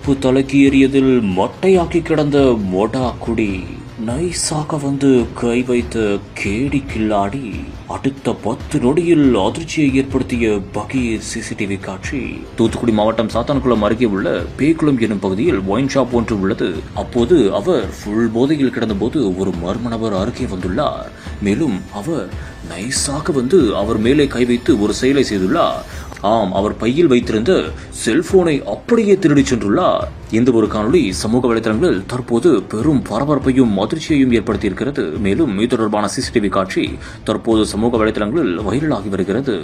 நெருப்பு தலைக்கு ஏறியதில் மட்டையாக்கி கிடந்த மொடா குடி நைசாக வந்து கை வைத்த கேடி கில்லாடி அடுத்த 10 நொடியில் அதிர்ச்சியை ஏற்படுத்திய பகீர் சிசிடிவி காட்சி. தூத்துக்குடி மாவட்டம் சாத்தான்குளம் அருகே உள்ள பேக்குளம் எனும் பகுதியில் ஒயின் ஷாப் ஒன்று உள்ளது. அப்போது அவர் ஃபுல் போதையில் கிடந்தபோது ஒரு மர்ம நபர் அருகே வந்துள்ளார். மேலும் அவர் நைசாக வந்து அவர் மேலே கை வைத்து ஒரு செயலை செய்துள்ளார். ஆம், அவர் பையில் வைத்திருந்த செல்போனை அப்படியே திருடி சென்றுள்ளார். இந்த ஒரு காணொளி சமூக வலைதளங்களில் தற்போது பெரும் பரபரப்பையும் அதிர்ச்சியையும் ஏற்படுத்தியிருக்கிறது. மேலும் இது தொடர்பான சிசிடிவி காட்சி தற்போது சமூக வலைதளங்களில் வைரலாகி வருகிறது.